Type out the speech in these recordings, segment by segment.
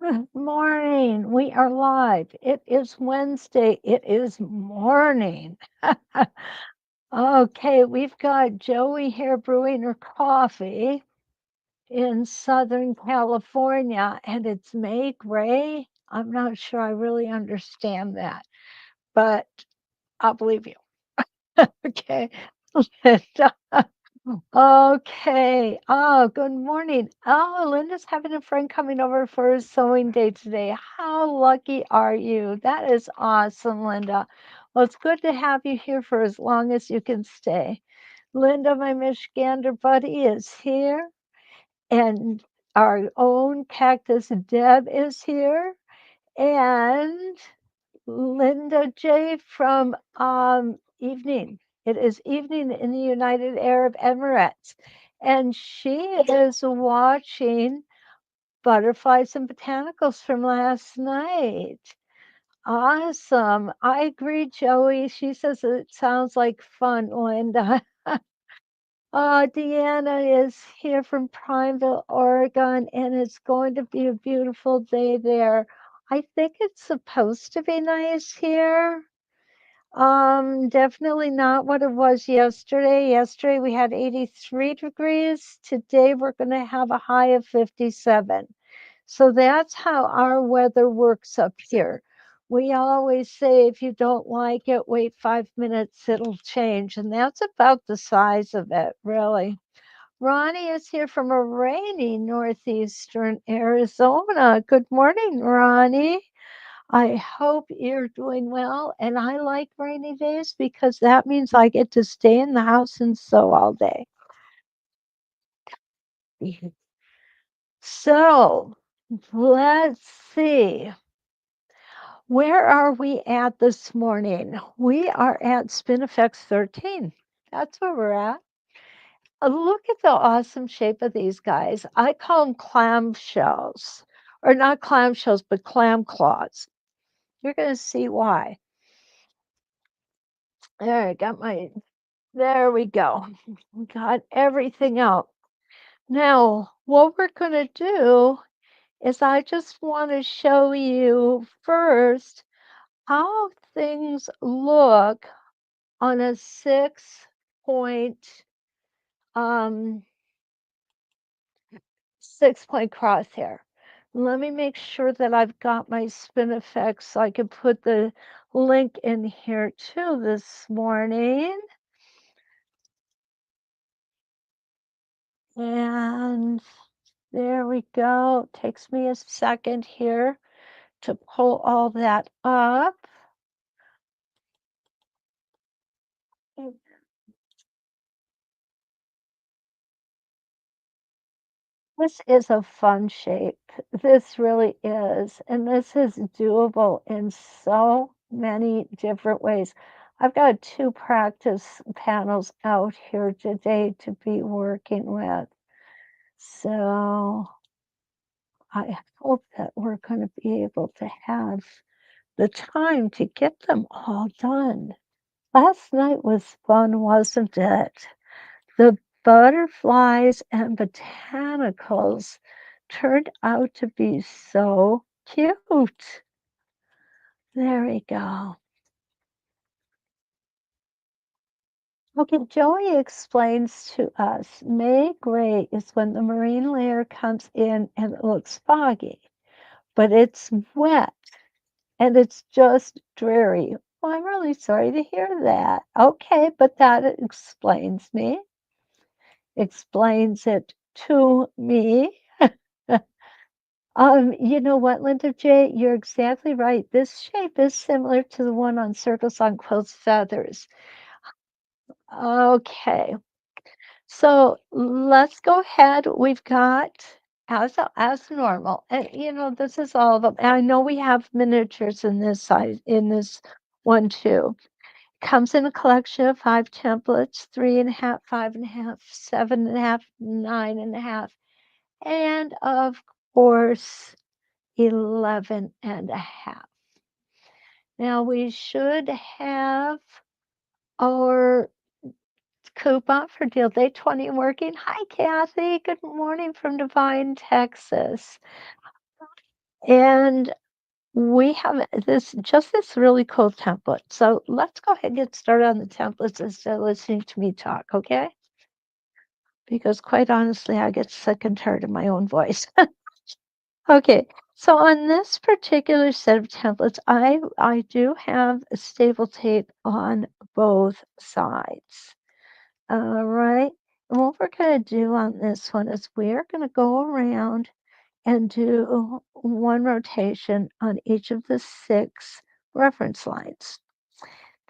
Good morning. We are live. It is Wednesday. It is morning. Okay, we've got Joey here brewing her coffee in Southern California, and it's May Gray. I'm not sure I really understand that, but I'll believe you. Okay. Okay. Oh, good morning. Oh, Linda's having a friend coming over for a sewing day today. How lucky are you? That is awesome, Linda. Well, it's good to have you here for as long as you can stay. Linda, my Michigander buddy, is here, and our own Cactus Deb is here, and Linda J. from Evening. It is evening in the United Arab Emirates. And she is watching Butterflies and Botanicals from last night. Awesome. I agree, Joey. She says it sounds like fun, Linda. Deanna is here from Prineville, Oregon, and it's going to be a beautiful day there. I think it's supposed to be nice here. Definitely not what it was yesterday. Yesterday we had 83 degrees. Today we're going to have a high of 57. So that's how our weather works up here. We always say if you don't like it, wait 5 minutes, it'll change. And that's about the size of it, really. Ronnie is here from a rainy northeastern Arizona. Good morning, Ronnie. I hope you're doing well. And I like rainy days because that means I get to stay in the house and sew all day. So let's see. Where are we at this morning? We are at Spin-E-Fex 13. That's where we're at. Look at the awesome shape of these guys. I call them clamshells, or not clamshells, but clam claws. You're going to see why. There, I got my, there we go. Got everything out. Now, what we're going to do is I just want to show you first how things look on a 6 point, um, 6 point crosshair. Let me make sure that I've got my Spin-E-Fex so I can put the link in here too this morning. And there we go. It takes me a second here to pull all that up. This is a fun shape. This really is. And this is doable in so many different ways. I've got 2 practice panels out here today to be working with. So I hope that we're going to be able to have the time to get them all done. Last night was fun, wasn't it? The butterflies and botanicals turned out to be so cute. There we go. Okay, Joey explains to us May gray is when the marine layer comes in and it looks foggy, but it's wet and it's just dreary. Well, I'm really sorry to hear that. Okay, but that explains it to me. You know what, Linda J, you're exactly right. This shape is similar to the one on Circles on Quilts Feathers. Okay, so let's go ahead. We've got as normal, and this is all of them. And I know we have miniatures in this size in this one too. Comes in a collection of 5 templates: 3.5, 5.5, 7.5, 9.5, and of course 11.5. Now we should have our coupon for Deal Day 20 working. Hi, Kathy. Good morning from Divine, Texas. And we have this really cool template. So let's go ahead and get started on the templates instead of listening to me talk, okay? Because quite honestly, I get sick and tired of my own voice. Okay, so on this particular set of templates, I do have a staple tape on both sides. All right. And what we're going to do on this one is we're going to go around and do one rotation on each of the 6 reference lines.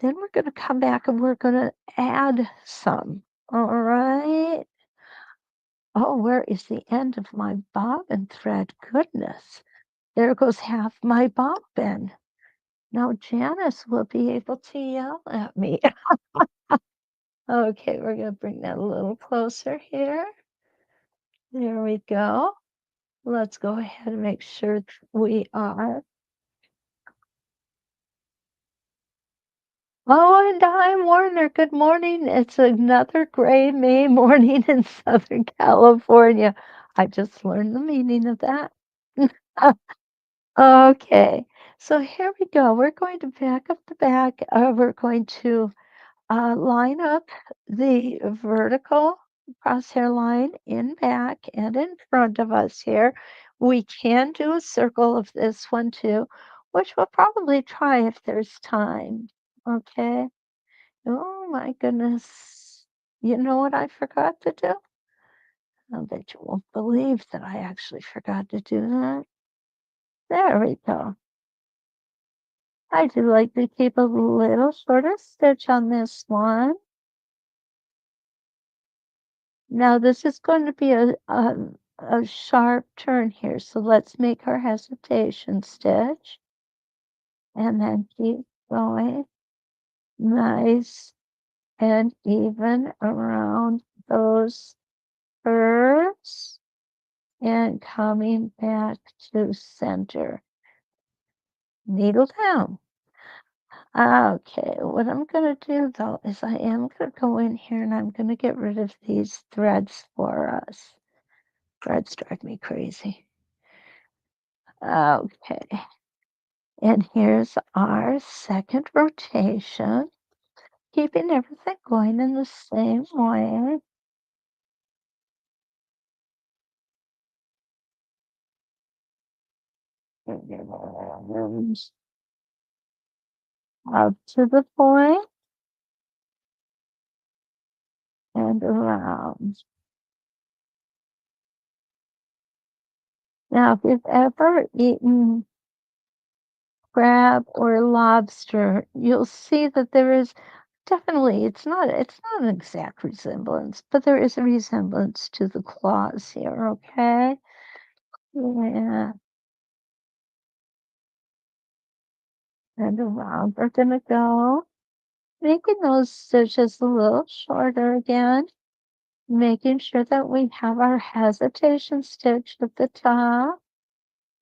Then we're going to come back and we're going to add some. All right. Oh, where is the end of my bobbin thread? Goodness. There goes half my bobbin. Now Janice will be able to yell at me. Okay, we're going to bring that a little closer here. There we go. Let's go ahead and make sure we are. Oh, and I'm Warner. Good morning. It's another gray May morning in Southern California. I just learned the meaning of that. Okay, so here we go. We're going to back up the back. We're going to line up the vertical crosshair line in back and in front of us here. We can do a circle of this one too, which we'll probably try if there's time. Okay. Oh my goodness. You know what I forgot to do? I bet you won't believe that I actually forgot to do that. There we go. I do like to keep a little shorter stitch on this one. Now this is going to be a sharp turn here, so let's make our hesitation stitch and then keep going nice and even around those curves and coming back to center. Needle down. Okay, what I'm going to do though is I am going to go in here and I'm going to get rid of these threads for us. Threads drive me crazy. Okay, and here's our second rotation, keeping everything going in the same way. And up to the point and around. Now, if you've ever eaten crab or lobster, you'll see that there is definitely, it's not an exact resemblance, but there is a resemblance to the claws here, okay? Yeah, and around we're gonna go, making those stitches a little shorter again, making sure that we have our hesitation stitch at the top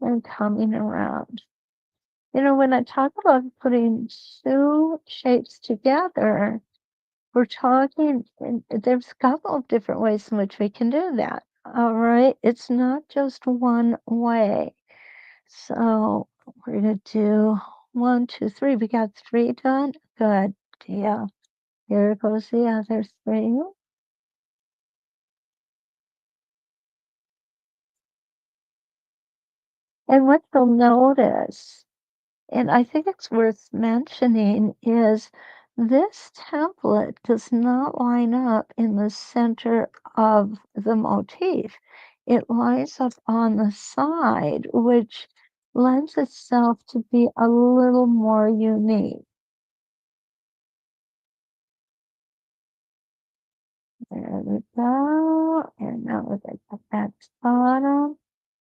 and coming around. You know, when I talk about putting 2 shapes together, we're talking, and there's a couple of different ways in which we can do that. All right. It's not just one way. So we're going to do 1, 2, 3. We got 3 done. Good deal. Here goes the other 3. And what you'll notice, and I think it's worth mentioning, is this template does not line up in the center of the motif. It lines up on the side, which lends itself to be a little more unique. There we go. And now we're going to put that bottom.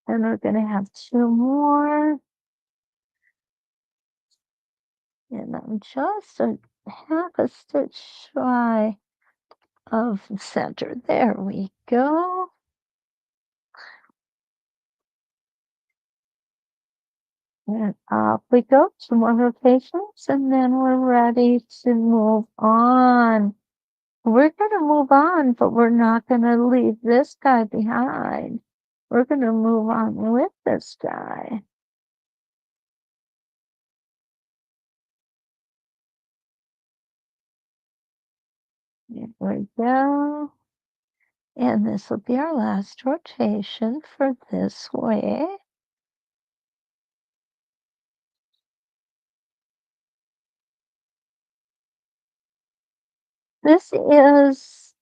And we're going to have 2 more. And I'm just a half a stitch shy of the center. There we go. And up we go. 2 more rotations, and then we're ready to move on. We're going to move on, but we're not going to leave this guy behind. We're going to move on with this guy. There we go. And this will be our last rotation for this way. This is,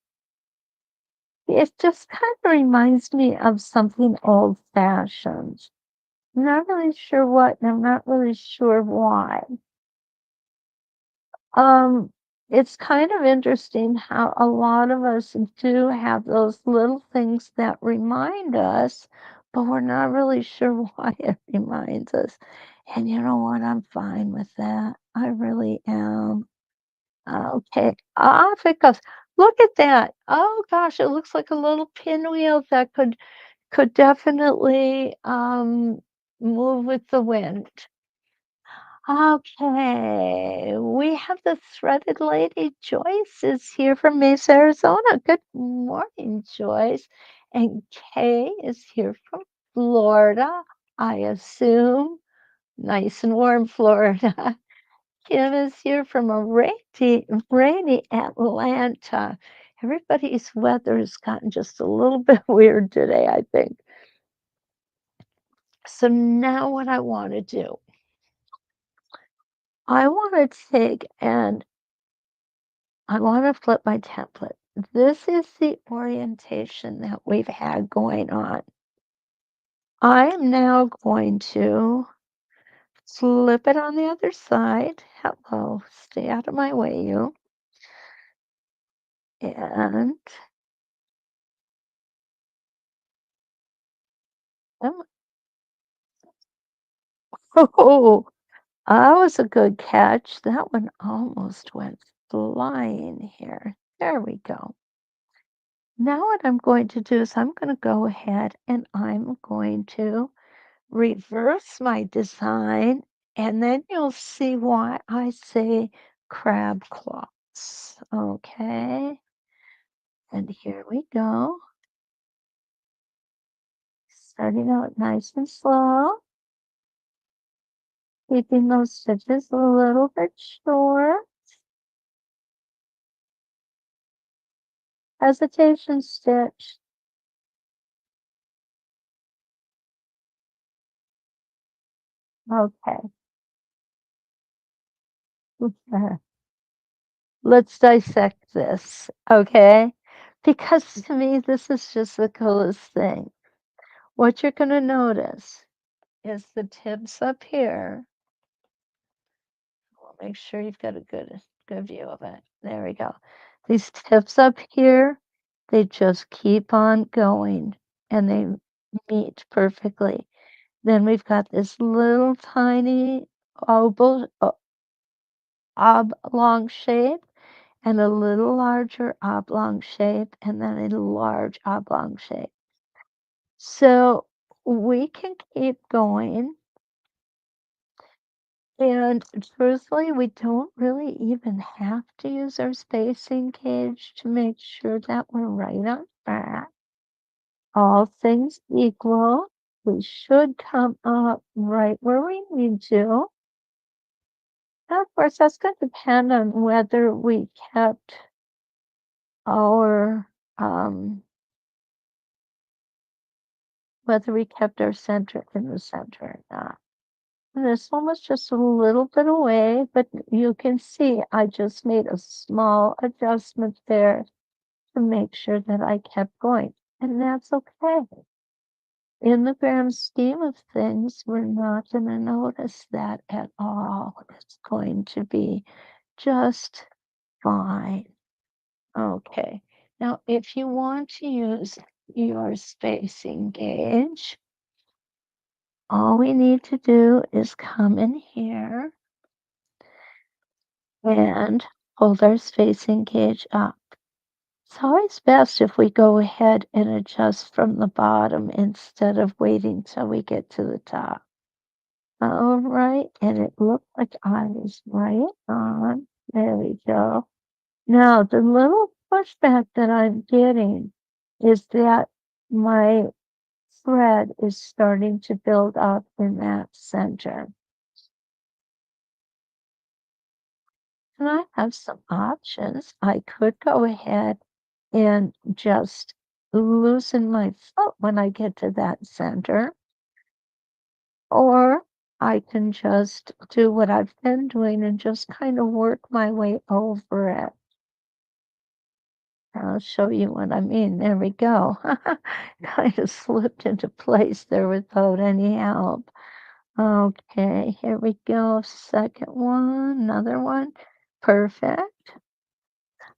it just kind of reminds me of something old-fashioned. I'm not really sure what, and I'm not really sure why. Um, it's kind of interesting how a lot of us do have those little things that remind us, but we're not really sure why it reminds us. And you know what? I'm fine with that. I really am. Okay, off it goes. Look at that. Oh gosh, it looks like a little pinwheel that could definitely move with the wind. Okay, we have the threaded lady. Joyce is here from Mesa, Arizona. Good morning, Joyce. And Kay is here from Florida, I assume. Nice and warm Florida. Kim is here from a rainy Atlanta. Everybody's weather has gotten just a little bit weird today, I think. So now what I want to do, I want to take and I want to flip my template. This is the orientation that we've had going on. I am now going to flip it on the other side. Hello, stay out of my way, you. And oh, oh, that was a good catch. That one almost went flying here. There we go. Now what I'm going to do is I'm going to go ahead and I'm going to reverse my design, and then you'll see why I say crab claws. Okay, and here we go. Starting out nice and slow, keeping those stitches a little bit short. Hesitation stitch. Okay. Let's dissect this, okay? Because to me, this is just the coolest thing. What you're going to notice is the tips up here. We'll make sure you've got a good view of it. There we go. These tips up here, they just keep on going and they meet perfectly. Then we've got this little tiny oblong shape and a little larger oblong shape and then a large oblong shape. So we can keep going. And truthfully, we don't really even have to use our spacing gauge to make sure that we're right on track. All things equal, we should come up right where we need to. And of course, that's going to depend on our um, whether we kept our center in the center or not. And this one was just a little bit away, but you can see I just made a small adjustment there to make sure that I kept going. And that's okay. In the grand scheme of things, we're not going to notice that at all. It's going to be just fine. Okay. Now, if you want to use your spacing gauge, all we need to do is come in here and hold our spacing gauge up. It's always best if we go ahead and adjust from the bottom instead of waiting till we get to the top. All right, and it looked like I was right on. There we go. Now, the little pushback that I'm getting is that my thread is starting to build up in that center. And I have some options. I could go ahead and just loosen my foot when I get to that center, or I can just do what I've been doing and just kind of work my way over it. I'll show you what I mean. There we go. Kind of slipped into place there without any help. Okay, here we go. Second one, another one. Perfect.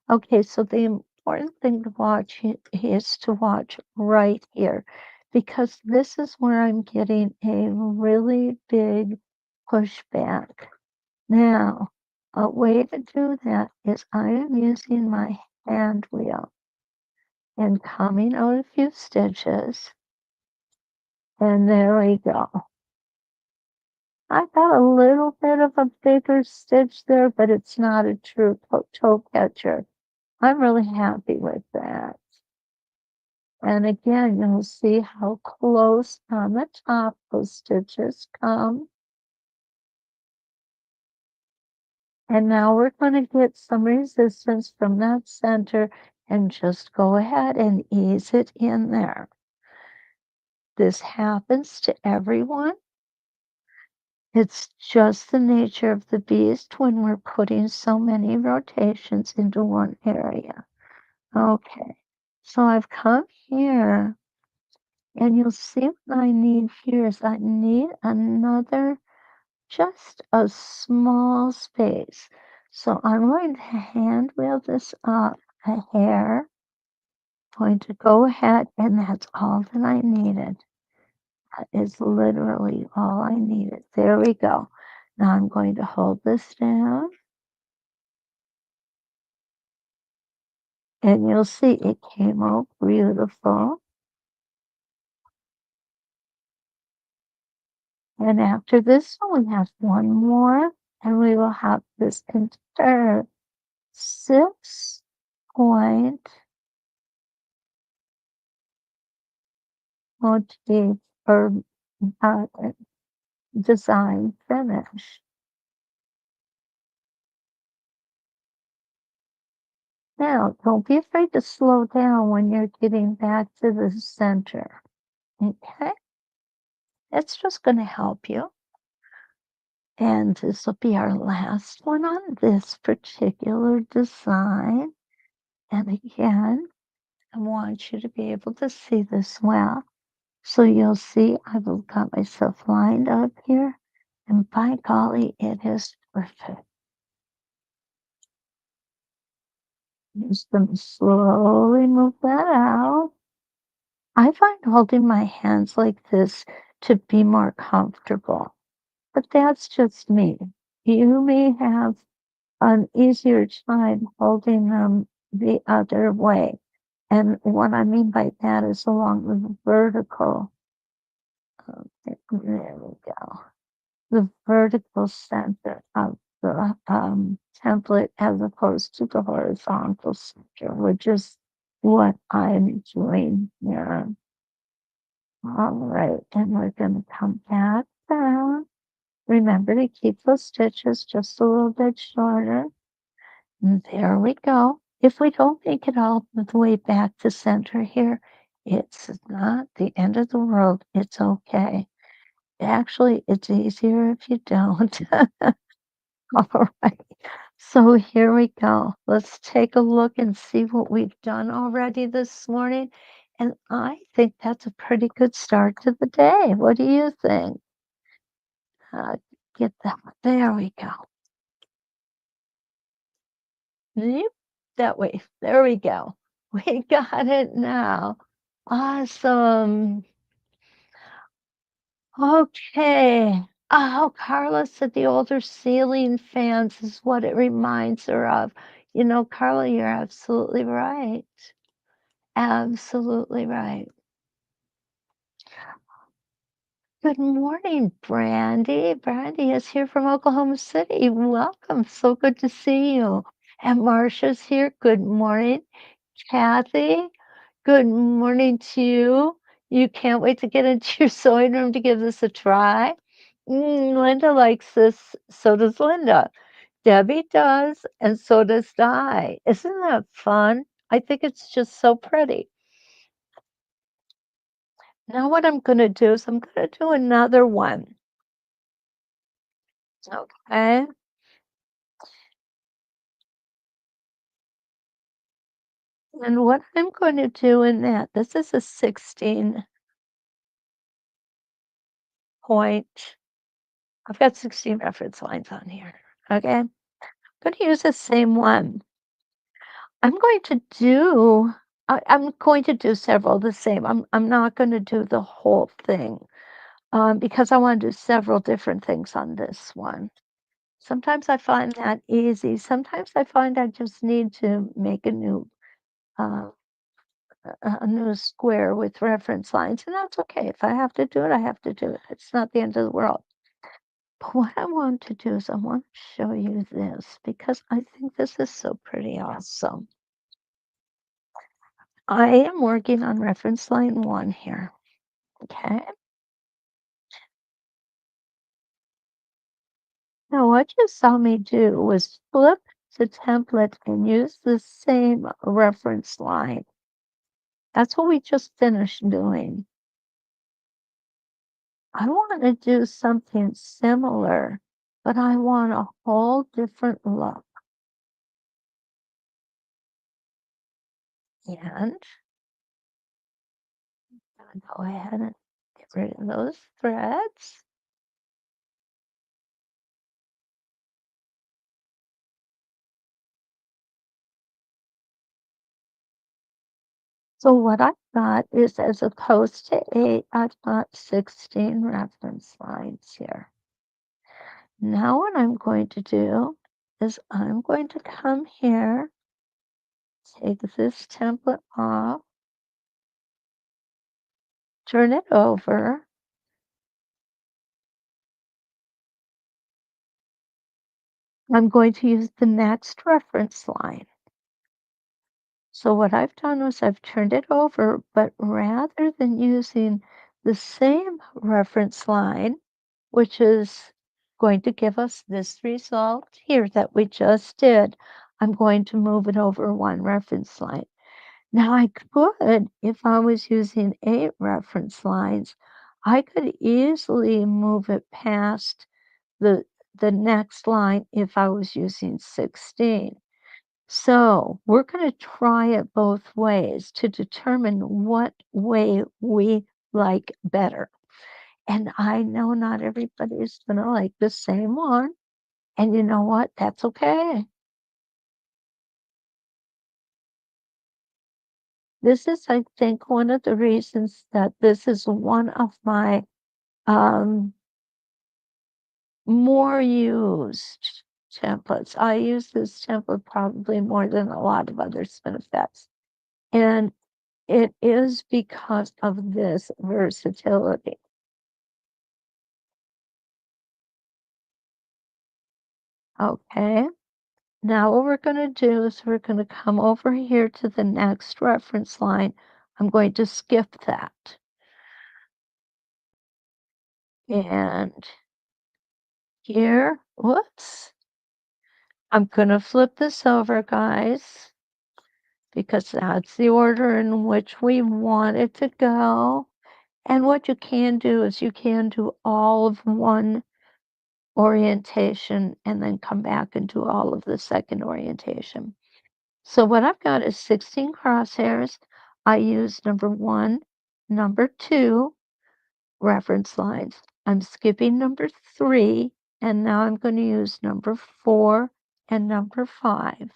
Okay, so the important thing to watch is to watch right here because this is where I'm getting a really big pushback. Now, a way to do that is I am using my hand wheel and coming out a few stitches, and there we go. I got a little bit of a bigger stitch there, but it's not a true toe catcher. I'm really happy with that. And again, you'll see how close on the top those stitches come. And now we're going to get some resistance from that center and just go ahead and ease it in there. This happens to everyone. It's just the nature of the beast when we're putting so many rotations into one area. Okay, so I've come here and you'll see what I need here is I need another, just a small space. So I'm going to hand wheel this up a hair, going to go ahead, and that's all that I needed. That is literally all I needed. There we go. Now I'm going to hold this down, and you'll see it came out beautiful. And after this one, we have one more, and we will have this entire 6-point motif or uh, design finish. Now, don't be afraid to slow down when you're getting back to the center. Okay? It's just going to help you. And this will be our last one on this particular design. And again, I want you to be able to see this well. So you'll see I've got myself lined up here. And by golly, it is perfect. Just going to slowly move that out. I find holding my hands like this to be more comfortable, but that's just me. You may have an easier time holding them the other way. And what I mean by that is along the vertical. Okay, there we go. The vertical center of the template as opposed to the horizontal center, which is what I'm doing here. All right, and we're going to come back down. Remember to keep those stitches just a little bit shorter. And there we go. If we don't make it all the way back to center here, it's not the end of the world. It's okay. Actually, it's easier if you don't. All right. So here we go. Let's take a look and see what we've done already this morning. And I think that's a pretty good start to the day. What do you think? Uh, get that. There we go. Yep, that way. There we go. We got it now. Awesome. Okay. Oh, Carla said the older ceiling fans is what it reminds her of. You know, Carla, you're absolutely right. Absolutely right. Good morning, Brandy. Brandy is here from Oklahoma City. Welcome. So good to see you. And Marcia's here. Good morning. Kathy, good morning to you. You can't wait to get into your sewing room to give this a try. Linda likes this. So does Linda. Debbie does, and so does Di. Isn't that fun? I think it's just so pretty. Now what I'm gonna do is I'm gonna do another one. Okay. And what I'm going to do in that, this is a 16 point. I've got 16 reference lines on here. Okay. I'm going to use the same one. I'm going to do, I'm going to do several the same. I'm not going to do the whole thing because I want to do several different things on this one. Sometimes I find that easy. Sometimes I find I just need to make uh, a new square with reference lines, and that's okay. If I have to do it, I have to do it. It's not the end of the world. But what I want to do is I want to show you this because I think this is so pretty awesome. I am working on reference line 1 here. Okay. Now what you saw me do was flip the template and use the same reference line. That's what we just finished doing. I want to do something similar, but I want a whole different look. And I'm gonna go ahead and get rid of those threads. So what I've got is, as opposed to 8, I've got 16 reference lines here. Now what I'm going to do is I'm going to come here, take this template off, turn it over. I'm going to use the next reference line. So what I've done was I've turned it over, but rather than using the same reference line, which is going to give us this result here that we just did, I'm going to move it over one reference line. Now I could, if I was using 8 reference lines, I could easily move it past the next line if I was using 16. So we're going to try it both ways to determine what way we like better. And I know not everybody is going to like the same one. And you know what? That's okay. This is, I think, one of the reasons that this is one of my um, more used templates. I use this template probably more than a lot of other Spin-E-Fex. And it is because of this versatility. Okay. Now what we're going to do is we're going to come over here to the next reference line. I'm going to skip that. And here, whoops, I'm going to flip this over, guys, because that's the order in which we want it to go. And what you can do is you can do all of one orientation and then come back and do all of the second orientation. So what I've got is 16 crosshairs. I use number 1, number 2 reference lines. I'm skipping number 3, and now I'm going to use number 4 and number 5.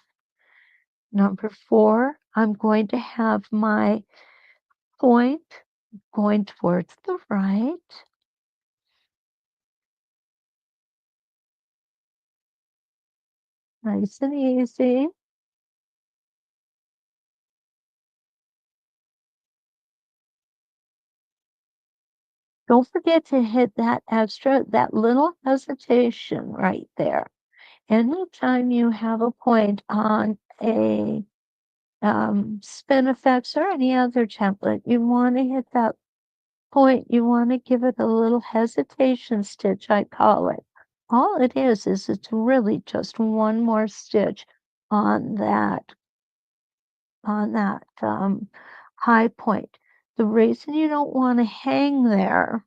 Number 4, I'm going to have my point going towards the right. Nice and easy. Don't forget to hit that little hesitation right there. Anytime you have a point on a Spin-E-Fex or any other template, you want to hit that point. You want to give it a little hesitation stitch, I call it. All it is it's really just one more stitch on that high point. The reason you don't want to hang there,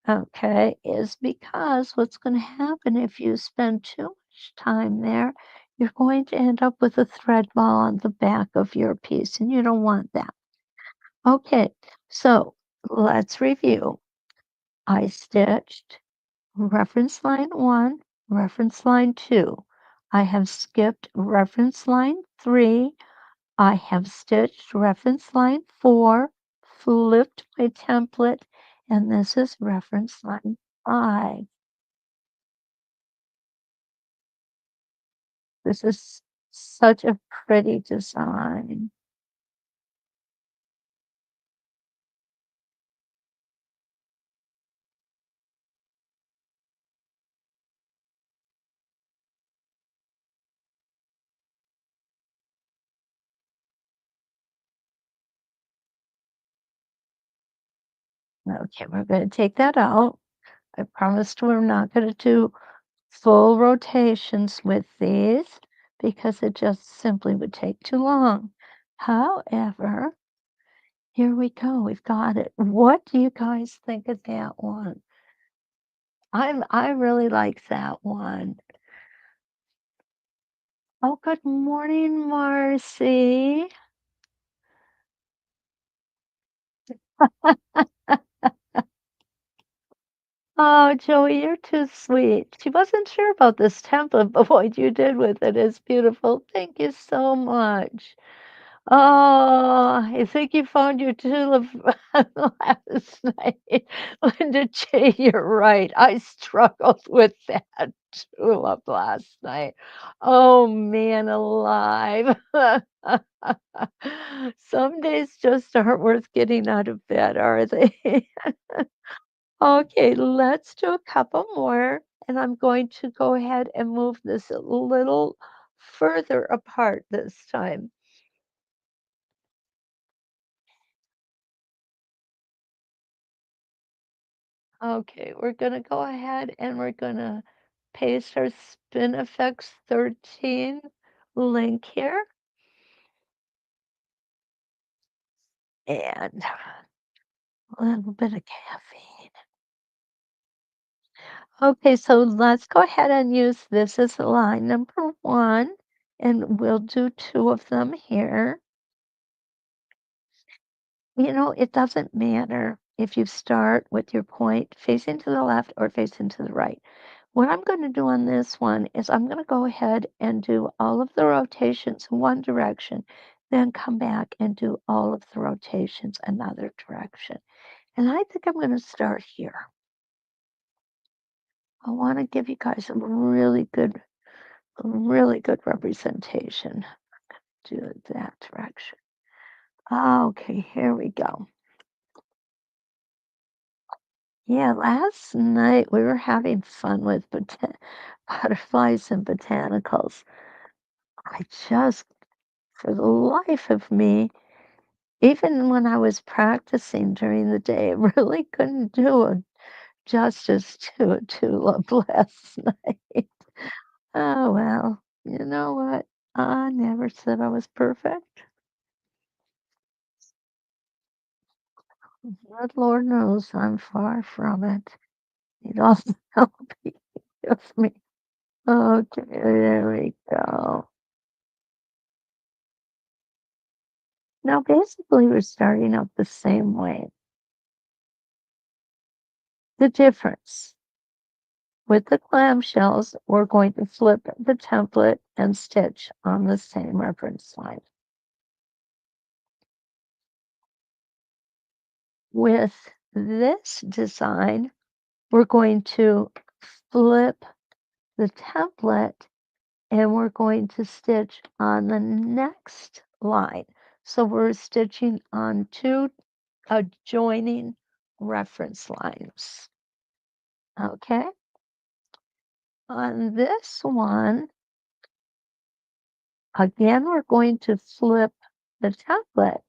okay, is because what's going to happen if you spend too much time there, you're going to end up with a thread ball on the back of your piece, and you don't want that. Okay, so let's review. I stitched reference line 1, reference line 2. I have skipped reference line 3. I have stitched reference line 4, flipped my template, and this is reference line 5. This is such a pretty design. Okay, we're going to take that out. I promised we're not going to do full rotations with these because it just simply would take too long. However, here we go. We've got it. What do you guys think of that one? I really like that one. Oh, good morning, Marcy. Oh, Joey, you're too sweet. She wasn't sure about this template, but what you did with it is beautiful. Thank you so much. Oh, I think you found your tulip last night. Linda J, you're right. I struggled with that tulip last night. Oh, man alive. Some days just aren't worth getting out of bed, are they? Okay, let's do a couple more, and I'm going to go ahead and move this a little further apart this time. Okay, we're gonna go ahead and we're gonna paste our Spin-E-Fex 13 link here, and a little bit of caffeine. Okay, so let's go ahead and use this as line number 1, and we'll do 2 of them here. It doesn't matter if you start with your point facing to the left or facing to the right. What I'm going to do on this one is I'm going to go ahead and do all of the rotations in one direction, then come back and do all of the rotations another direction. And I think I'm going to start here. I want to give you guys a really good representation. Do it that direction. Okay, here we go. Yeah, last night we were having fun with butterflies and botanicals. I just, for the life of me, even when I was practicing during the day, I really couldn't do a justice to a tulip last night. Oh, well, you know what? I never said I was perfect. Good Lord knows I'm far from it. It also help with me. Okay, there we go. Now, basically, we're starting out the same way. The difference with the clamshells, we're going to flip the template and stitch on the same reference line. With this design, we're going to flip the template and we're going to stitch on the next line. So we're stitching on 2 adjoining reference lines. Okay? On this one, again, we're going to flip the template,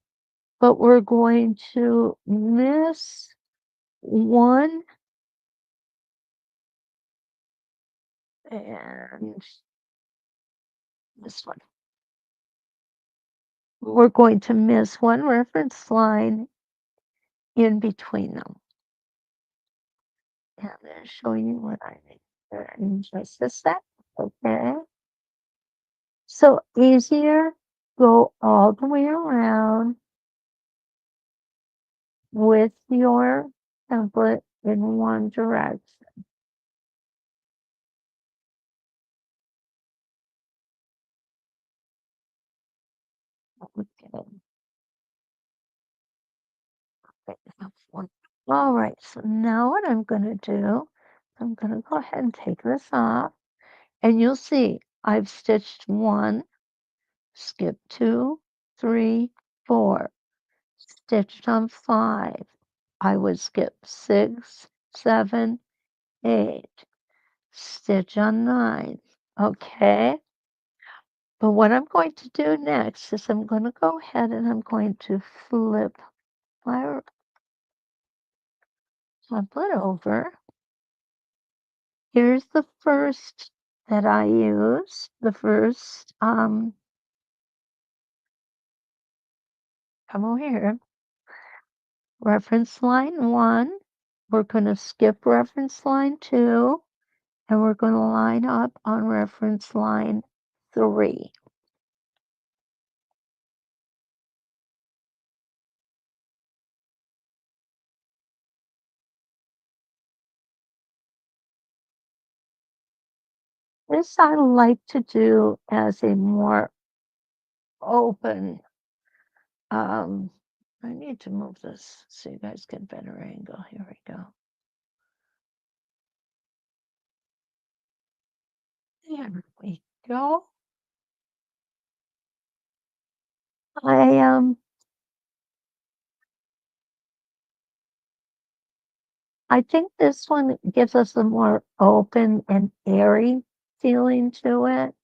but we're going to miss one and this one. We're going to miss one reference line in between them. And I'm going to show you what I mean here in just a sec. Okay. So easier, go all the way around with your template in one direction. Okay. All right, so now what I'm going to do, I'm going to go ahead and take this off, and you'll see I've stitched 1, skip 2, 3, 4, stitched on 5. I would skip 6, 7, 8, stitch on 9. Okay, but what I'm going to do next is I'm going to go ahead and I'm going to flip my template over. Here's the first that I use, the first, come over here, reference line 1. We're going to skip reference line 2, and we're going to line up on reference line 3. This I like to do as a more open, I need to move this so you guys get a better angle. Here we go. There we go. I think this one gives us a more open and airy feeling to it.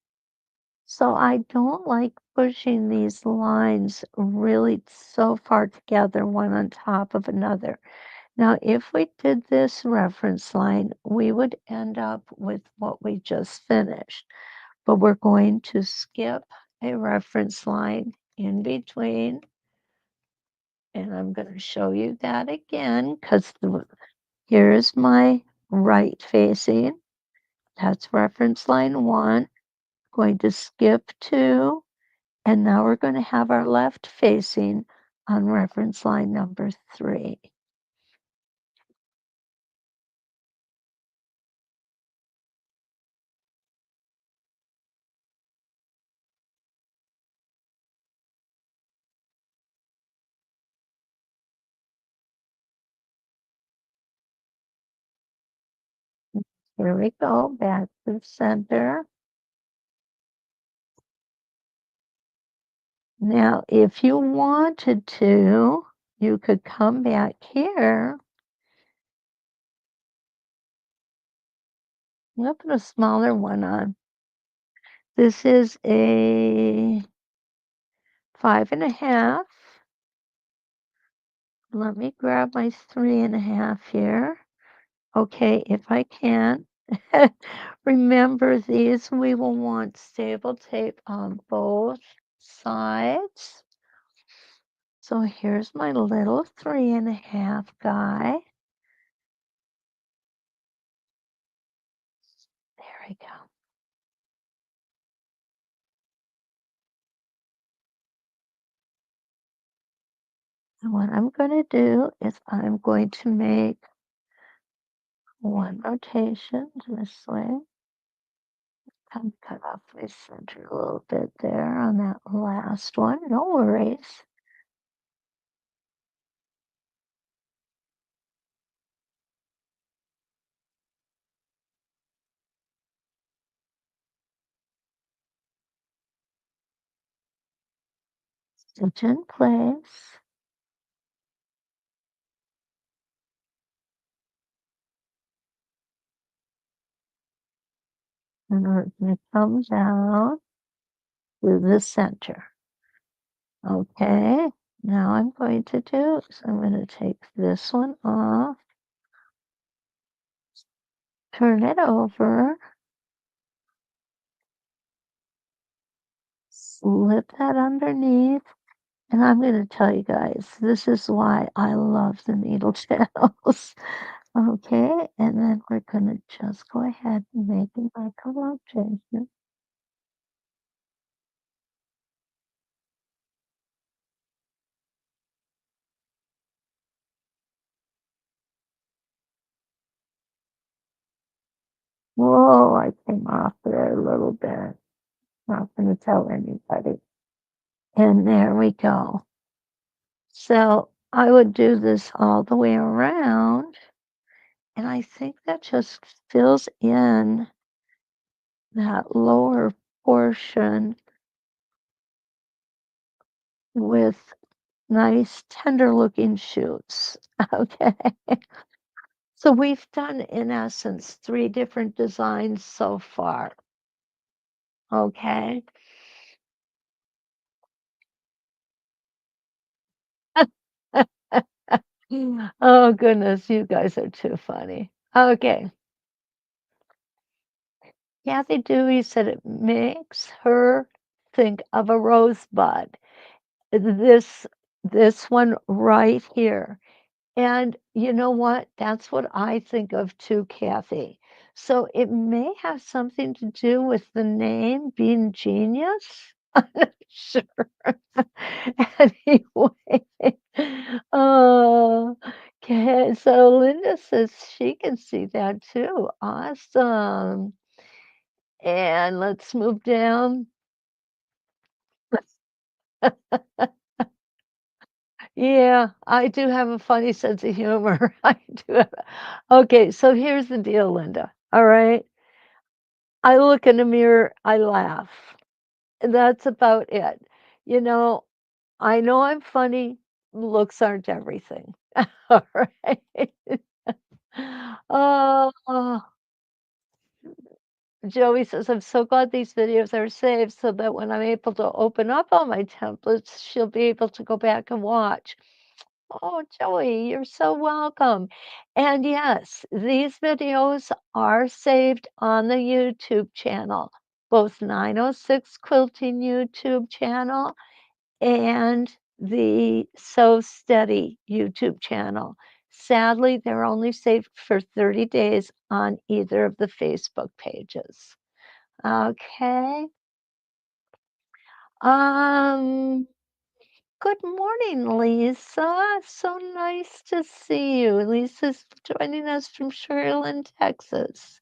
So I don't like pushing these lines really so far together, one on top of another. Now, if we did this reference line, we would end up with what we just finished. But we're going to skip a reference line in between. And I'm going to show you that again because here's my right facing. That's reference line 1. Going to skip 2. And now we're going to have our left facing on reference line number 3. Here we go, back to the center. Now, if you wanted to, you could come back here. I'm going to put a smaller one on. This is a 5.5. Let me grab my 3.5 here. Okay, if I can. Remember these, we will want stable tape on both sides. So here's my little 3.5 guy. There we go. And what I'm going to do is I'm going to make one rotation this way. Kind of cut off my center a little bit there on that last one. No worries. Stitch in place. And we're going to come down to the center. Okay, now I'm going to do is I'm going to take this one off, turn it over, slip that underneath. And I'm going to tell you guys, this is why I love the needle channels. Okay, and then we're going to just go ahead and make it like a rotation. Whoa, I came off there a little bit. Not going to tell anybody. And there we go. So I would do this all the way around. And I think that just fills in that lower portion with nice tender looking shoots. Okay. So we've done, in essence, three different designs so far. Okay. Oh, goodness, you guys are too funny. Okay. Kathy Dewey said it makes her think of a rosebud. This this one right here. And you know what? That's what I think of too, Kathy. So it may have something to do with the name being genius. I'm not sure. Anyway, oh, okay. So Linda says she can see that too. Awesome. And let's move down. Yeah, I do have a funny sense of humor. I do have okay, so here's the deal, Linda, all right? I look in the mirror, I laugh, and that's about it. You I know I'm funny, looks aren't everything. All right? Oh, Joey says, "I'm so glad these videos are saved so that when I'm able to open up all my templates, she'll be able to go back and watch." Oh, Joey, you're so welcome. And yes, these videos are saved on the YouTube channel, both 906 Quilting YouTube channel and the So Steady YouTube channel. Sadly, they're only saved for 30 days on either of the Facebook pages. Okay. Um, Good morning, Lisa. So nice to see you. Lisa's joining us from Sugarland, Texas.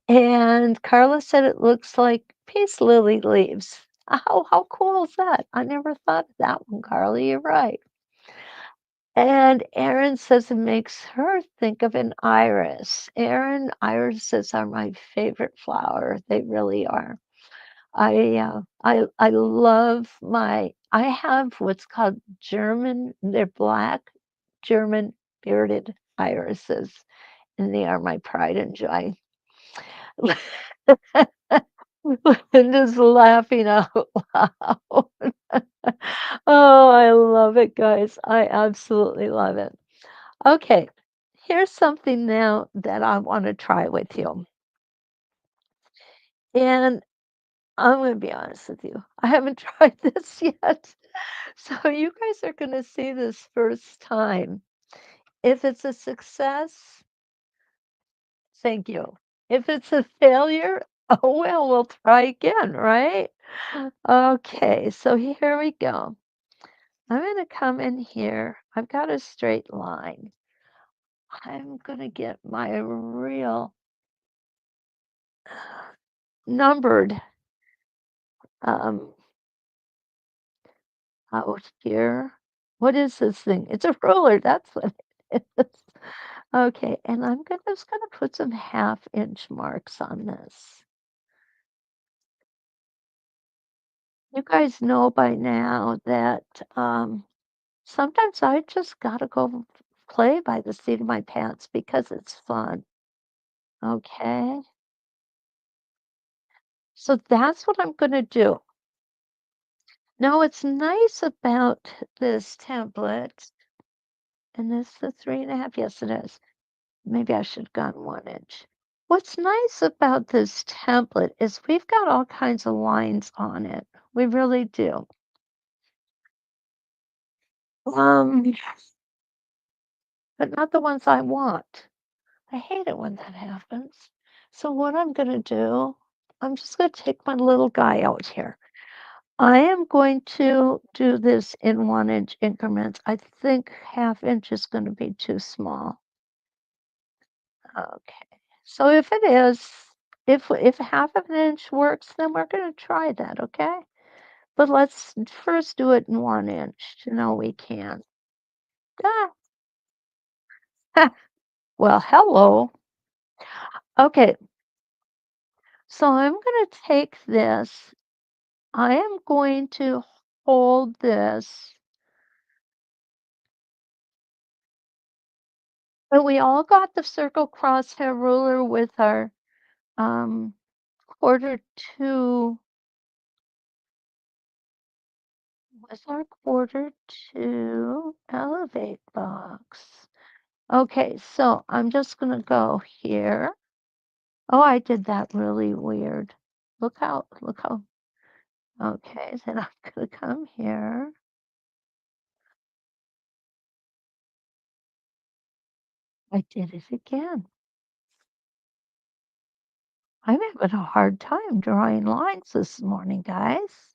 And Carla said it looks like peace lily leaves. How cool is that? I never thought of that one, Carla. You're right. And Erin says it makes her think of an iris. Erin, irises are my favorite flower. They really are. I love I have what's called German, they're black German bearded irises, and they are my pride and joy. Linda's laughing out loud. Oh, I love it, guys. I absolutely love it. Okay, here's something now that I want to try with you. And I'm going to be honest with you. I haven't tried this yet. So you guys are going to see this first time. If it's a success, thank you. If it's a failure, oh well, we'll try again, right? Okay, so here we go. I'm going to come in here. I've got a straight line. I'm going to get my real numbered um, out here. What is this thing? It's a ruler. That's what it is. Okay, and just gonna put some half-inch marks on this. You guys know by now that sometimes I just gotta go play by the seat of my pants because it's fun. Okay, so that's what I'm gonna do. Now, what's nice about this template, and this the 3.5, yes it is. Maybe I should have gone 1 inch. What's nice about this template is we've got all kinds of lines on it. We really do. Um, but not the ones I want. I hate it when that happens. So what I'm gonna do, I'm just gonna take my little guy out here. I am going to do this in 1 inch increments. I think 1/2 inch is gonna be too small. Okay. So if it is, if 1/2 of an inch works, then we're gonna try that, okay? But let's first do it in 1 inch to know we can. Ah, well, hello. Okay, so I'm gonna take this. I am going to hold this. And we all got the circle crosshair ruler with our um, quarter two, with our quarter two elevate box. Okay, so I'm just gonna go here. Oh, I did that really weird. Look how, okay, then I'm gonna come here. I did it again. I'm having a hard time drawing lines this morning, guys.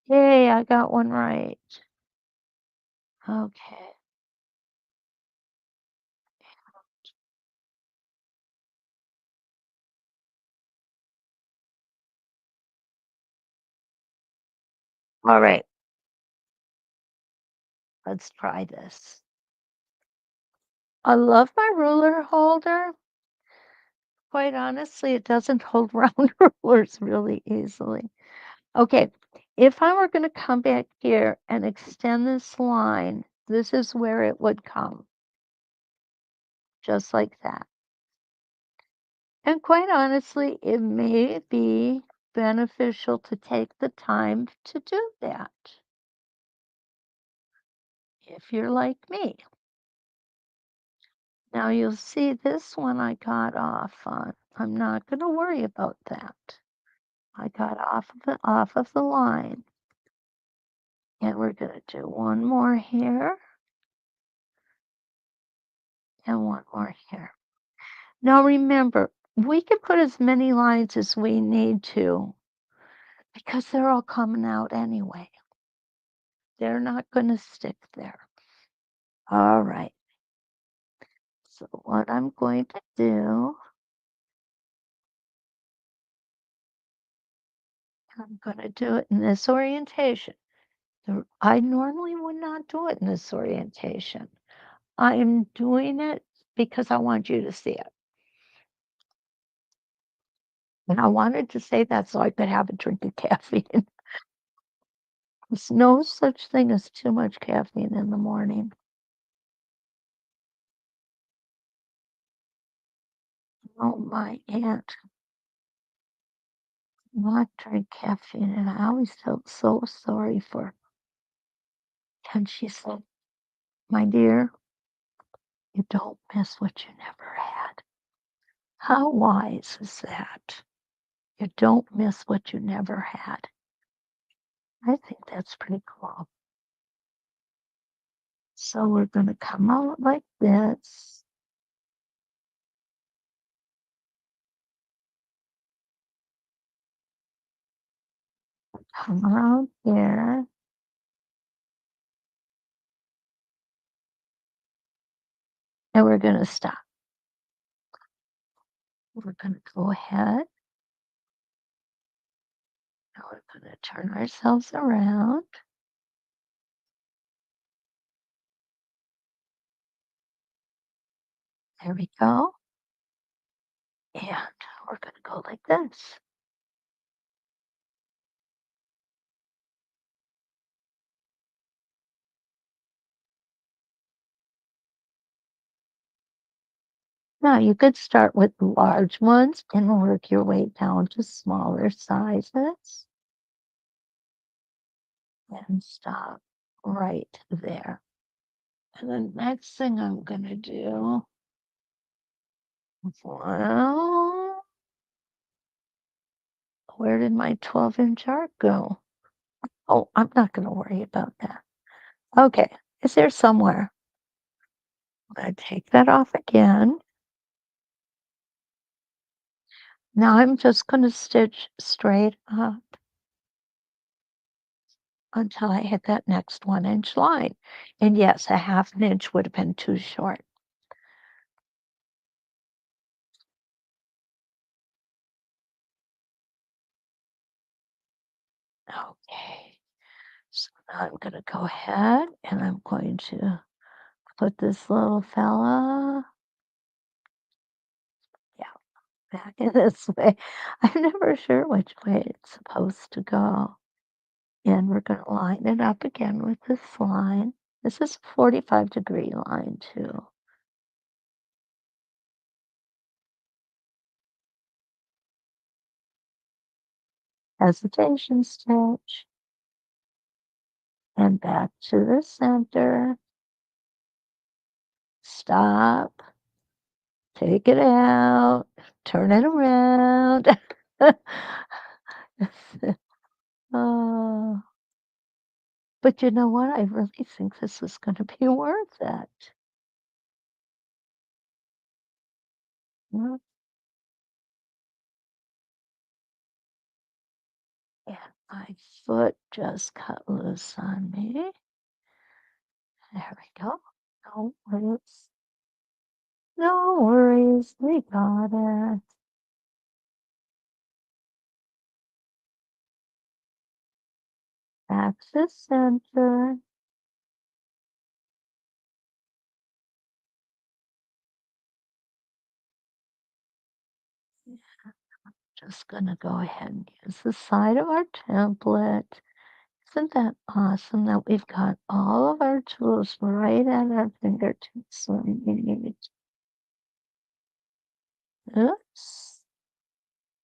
Yay, I got one right. Okay. All right, let's try this. I love my ruler holder. Quite honestly, it doesn't hold round rulers really easily. Okay, if I were going to come back here and extend this line, this is where it would come, just like that. And quite honestly, it may be beneficial to take the time to do that if you're like me. Now you'll see this one I got off on. I'm not going to worry about that. I got off of the line. And we're going to do one more here and one more here. Now remember, we can put as many lines as we need to because they're all coming out anyway. They're not going to stick there. All right. So what I'm going to do, I'm going to do it in this orientation. I normally would not do it in this orientation. I'm doing it because I want you to see it. And I wanted to say that so I could have a drink of caffeine. There's no such thing as too much caffeine in the morning. Oh, my aunt not drink caffeine, and I always felt so sorry for her. And she said, "My dear, you don't miss what you never had." How wise is that? You don't miss what you never had. I think that's pretty cool. So we're going to come out like this. Come around here. And we're going to stop. We're going to go ahead. Now we're going to turn ourselves around. There we go. And we're going to go like this. Now you could start with large ones and work your way down to smaller sizes and stop right there. And the next thing I'm going to do, well, where did my 12-inch arc go? Oh, I'm not going to worry about that. Okay, it's there somewhere. I'm going to take that off again. Now I'm just going to stitch straight up until I hit that next 1-inch line. And yes, a 1/2 inch would have been too short. Okay, so now I'm going to go ahead and I'm going to put this little fella, yeah, back in this way. I'm never sure which way it's supposed to go. And we're going to line it up again with this line. This is a 45-degree line too. Hesitation stitch and back to the center. Stop, take it out, turn it around. Oh, but you know what? I really think this is going to be worth it. Mm, and my foot just cut loose on me. There we go. No worries. No worries. We got it. Back to center. Just gonna go ahead and use the side of our template. Isn't that awesome that we've got all of our tools right at our fingertips when we need? Oops.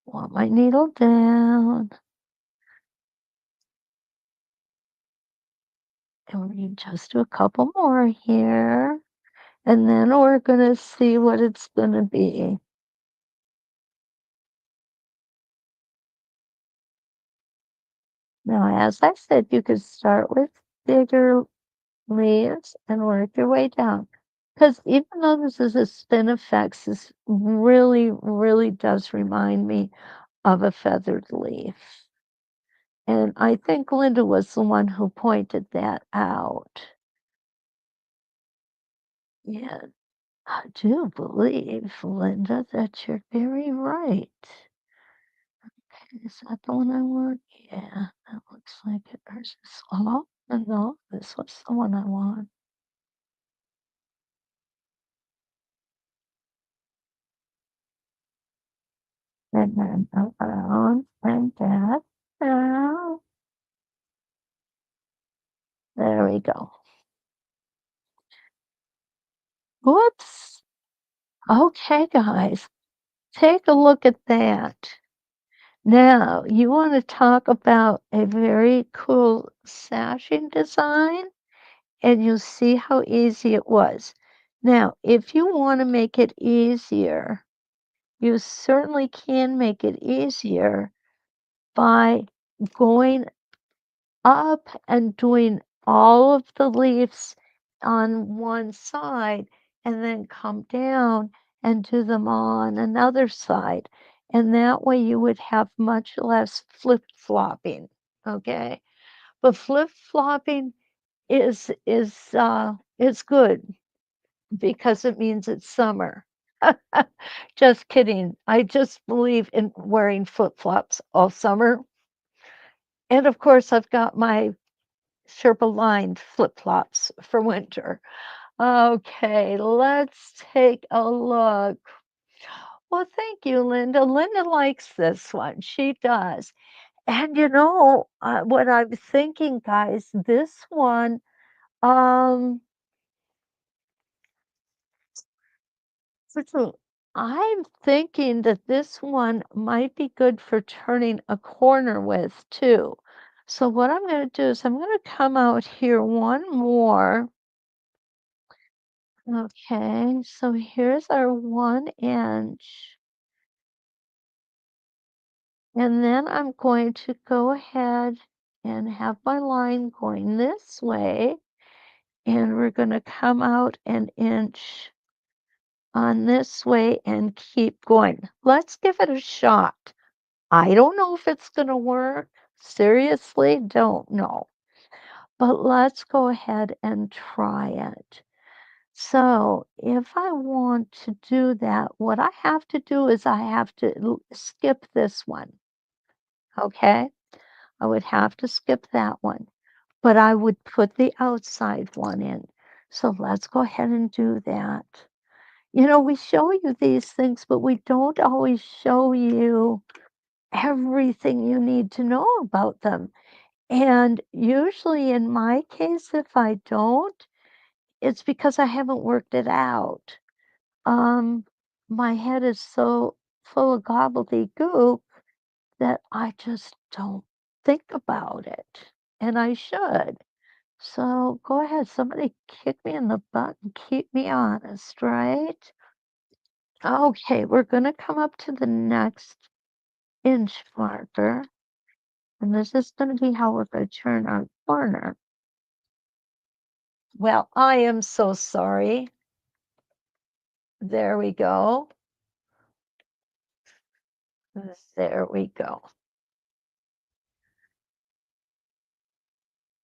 Want my needle down. And we're gonna just do a couple more here. And then we're gonna see what it's gonna be. Now, as I said, you could start with bigger leaves and work your way down. Because even though this is a Spin-E-Fex, this really, really does remind me of a feathered leaf. And I think Linda was the one who pointed that out. Yeah, I do believe, Linda, that you're very right. Is that the one I want? Yeah, that looks like it. There's this. Oh, no, this was the one I want. And then around and back down. There we go. Whoops. Okay, guys, take a look at that. Now, you want to talk about a very cool sashing design, and you'll see how easy it was. Now, if you want to make it easier, you certainly can make it easier by going up and doing all of the leaves on one side and then come down and do them all on another side. And that way you would have much less flip-flopping, okay? But flip-flopping is good because it means it's summer. Just kidding. I just believe in wearing flip-flops all summer. And of course, I've got my Sherpa lined flip-flops for winter. Okay, let's take a look. Well, thank you, Linda. Linda likes this one. She does. And you know, what I'm thinking, guys, this one, um, so I'm thinking that this one might be good for turning a corner with too. So what I'm going to do is I'm going to come out here one more. Okay, so here's our 1 inch. And then I'm going to go ahead and have my line going this way, and we're going to come out an inch on this way and keep going. Let's give it a shot. I don't know if it's going to work. Seriously, don't know. But let's go ahead and try it. So if I want to do that, what I have to do is I have to skip this one. Okay? I would have to skip that one, but I would put the outside one in. So let's go ahead and do that. You know, we show you these things, but we don't always show you everything you need to know about them. And usually in my case, if I don't, it's because I haven't worked it out. Um, my head is so full of gobbledygook that I just don't think about it, and I should. So go ahead, somebody kick me in the butt and keep me honest, right? Okay, we're gonna come up to the next inch marker, and this is gonna be how we're gonna turn our corner. Well, I am so sorry. There we go. There we go.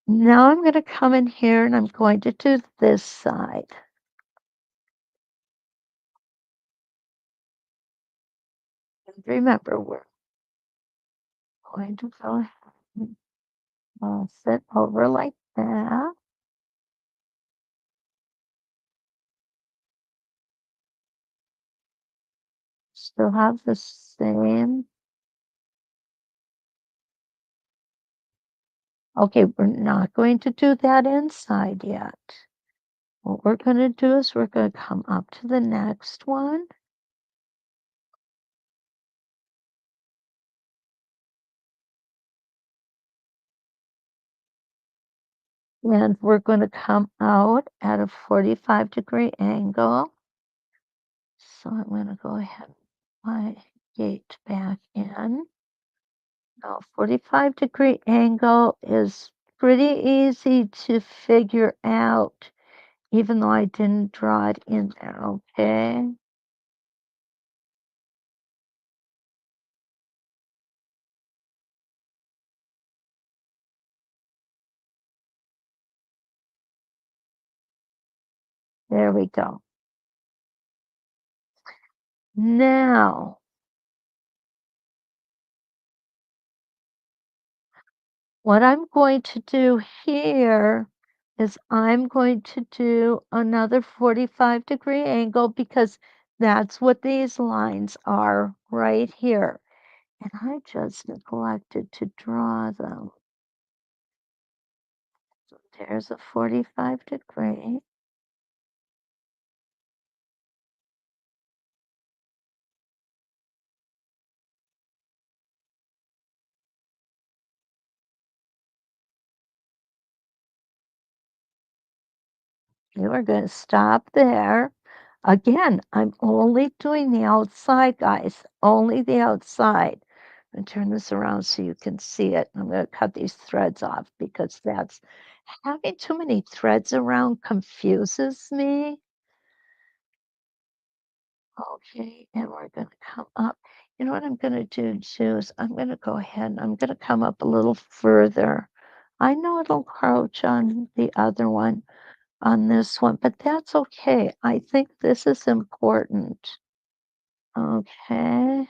Now I'm gonna come in here and I'm going to do this side. And remember, we're going to go ahead and cross it over like that. Still have the same. Okay, we're not going to do that inside yet. What we're going to do is we're going to come up to the next one. And we're going to come out at a 45-degree angle. So I'm going to go ahead and put my gate back in. Now, 45-degree angle is pretty easy to figure out, even though I didn't draw it in there, okay? There we go. Now, what I'm going to do here is I'm going to do another 45-degree angle because that's what these lines are right here. And I just neglected to draw them. So there's a 45-degree. You are going to stop there. Again, I'm only doing the outside, guys, only the outside. I'm going to turn this around so you can see it. I'm going to cut these threads off because that's having too many threads around confuses me. Okay, and we're going to come up. You know what I'm going to do too is I'm going to go ahead and I'm going to come up a little further. I know it'll crouch on the other one, on this one, but that's okay. I think this is important. Okay,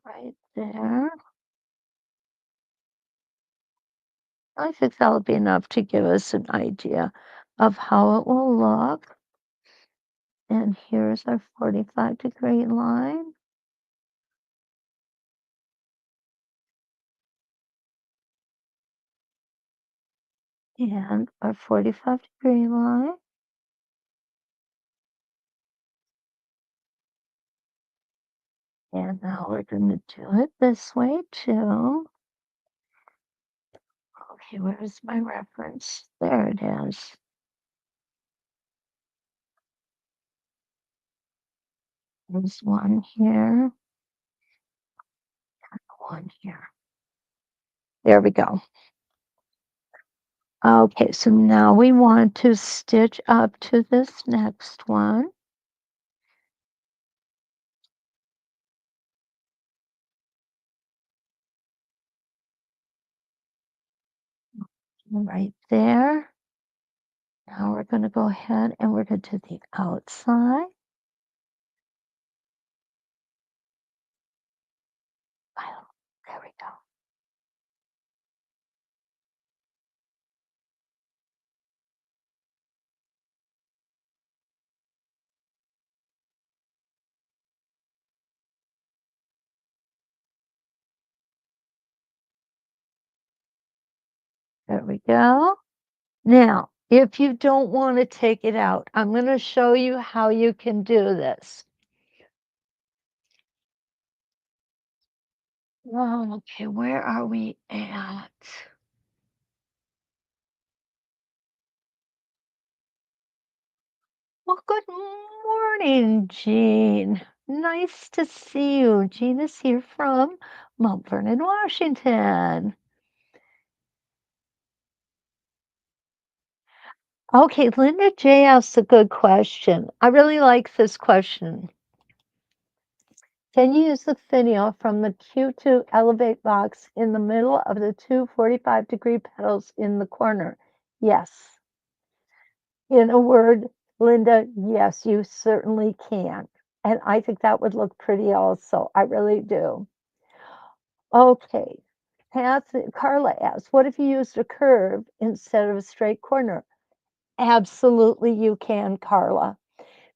right there. I think that'll be enough to give us an idea of how it will look. And here's our 45-degree line. And our 45-degree line. And now we're going to do it this way too. Okay, where's my reference? There it is. There's one here. one here. There we go. Okay, so now we want to stitch up to this next one. Right there. Now we're going to go ahead and we're going to do the outside. Oh, there we go. There we go. Now, if you don't want to take it out, I'm going to show you how you can do this. Oh, okay, where are we at? Well, good morning, Jean. Nice to see you. Jean is here from Mount Vernon, Washington. Okay, Linda J asked a good question. I really like this question. Can you use the finial from the Q2 Elevate box in the middle of the two 45-degree petals in the corner? Yes. In a word, Linda, yes, you certainly can. And I think that would look pretty also. I really do. Okay. Carla asks, what if you used a curve instead of a straight corner? Absolutely, you can, Carla,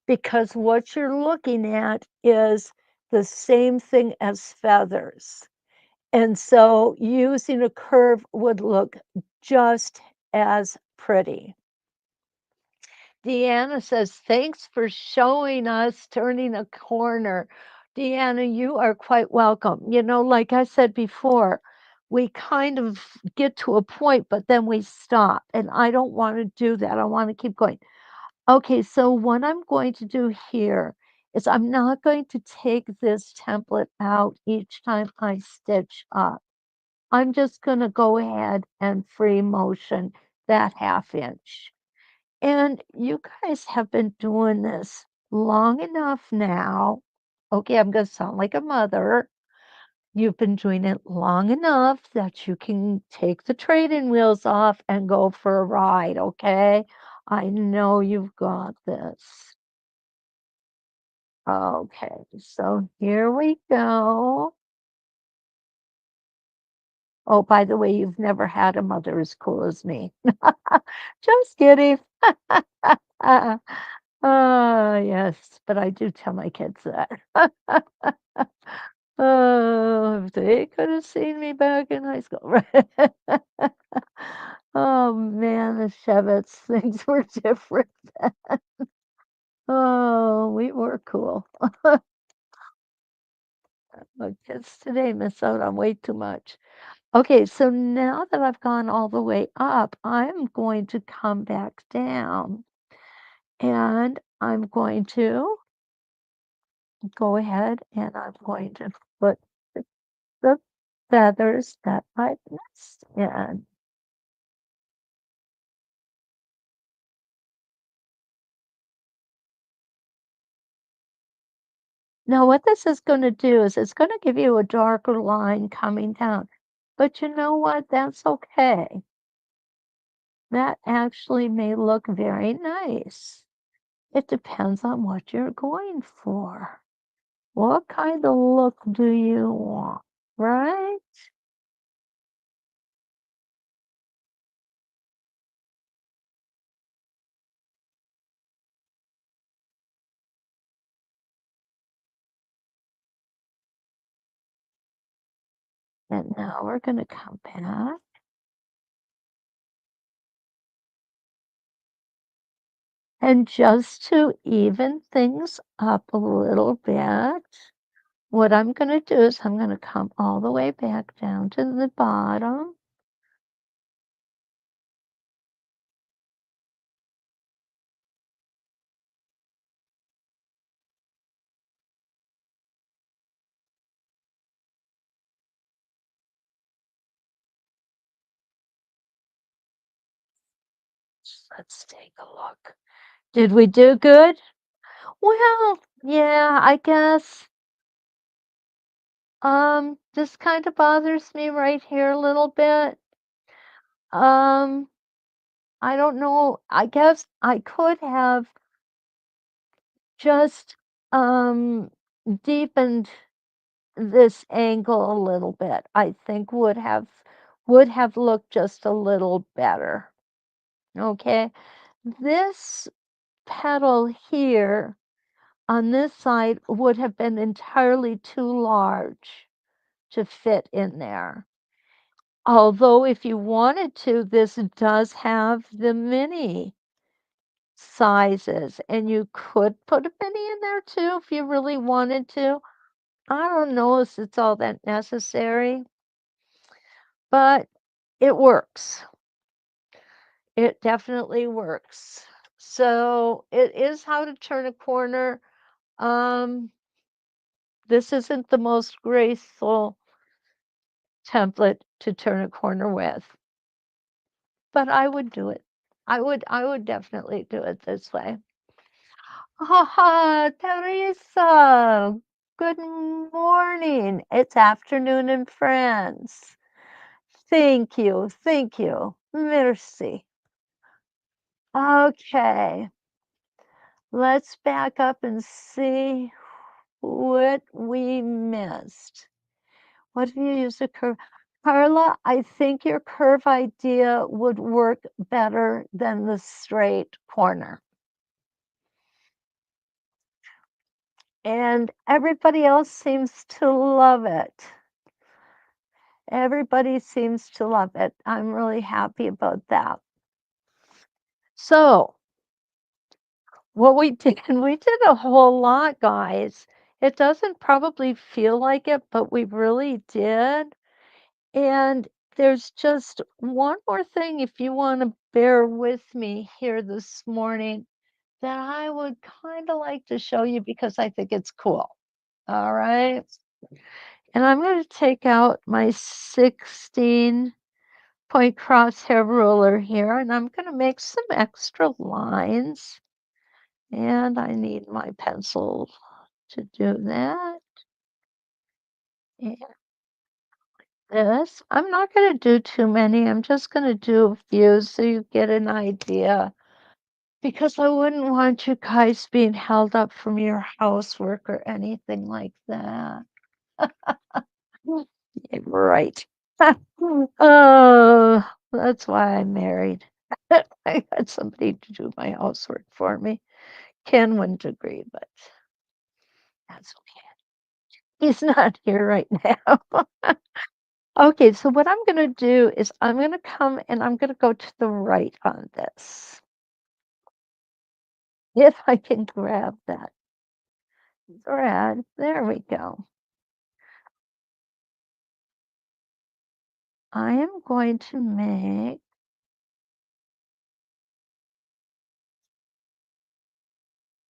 because what you're looking at is the same thing as feathers. And so using a curve would look just as pretty. Deanna says, thanks for showing us turning a corner. Deanna, you are quite welcome. You know, like I said before, we kind of get to a point, but then we stop. And I don't want to do that. I want to keep going. Okay, so what I'm going to do here is I'm not going to take this template out each time I stitch up. I'm just going to go ahead and free motion that 1/2 inch. And you guys have been doing this long enough now. Okay, I'm going to sound like a mother. You've been doing it long enough that you can take the training wheels off and go for a ride, okay? I know you've got this. Okay, so here we go. Oh, by the way, you've never had a mother as cool as me. Just kidding. Yes, but I do tell my kids that. Oh, if they could have seen me back in high school. Right? Oh man, the Chevets, things were different. Oh, we were cool. But kids today miss out on way too much. Okay, so now that I've gone all the way up, I'm going to come back down and I'm going to go ahead and I'm going to put the feathers that I missed in. Now, what this is going to do is it's going to give you a darker line coming down. But you know what? That's okay. That actually may look very nice. It depends on what you're going for. What kind of look do you want, right? And now we're going to come back. And just to even things up a little bit, what I'm going to do is I'm going to come all the way back down to the bottom. Let's take a look. Did we do good? Well, yeah, I guess, this kind of bothers me right here a little bit. Um, I don't know. I guess I could have just, um, deepened this angle a little bit. I think would have looked just a little better. Okay. This petal here on this side would have been entirely too large to fit in there. Although if you wanted to, this does have the mini sizes, and you could put a mini in there too if you really wanted to. I don't know if it's all that necessary, but it works. It definitely works. So it is how to turn a corner. Um, this isn't the most graceful template to turn a corner with, but I would do it. I would definitely do it this way. Ha ha, Teresa. Good morning. It's afternoon in France. Thank you. Thank you. Merci. Okay. Let's back up and see what we missed. What if you use a curve? Carla, I think your curve idea would work better than the straight corner. And everybody else seems to love it. Everybody seems to love it. I'm really happy about that. So, what we did, we did a whole lot, guys. It doesn't probably feel like it, but we really did. And there's just one more thing, if you want to bear with me here this morning, that I would kind of like to show you because I think it's cool. All right. And I'm going to take out my 16 point crosshair ruler here, and I'm going to make some extra lines. And I need my pencil to do that. And this, I'm not going to do too many. I'm just going to do a few so you get an idea. Because I wouldn't want you guys being held up from your housework or anything like that. Yeah, right. Oh, that's why I'm married. I got somebody to do my housework for me. Ken wouldn't agree, but that's okay. He's not here right now. Okay, so what I'm going to do is I'm going to come and I'm going to go to the right on this. If I can grab that thread, there we go. I am going to make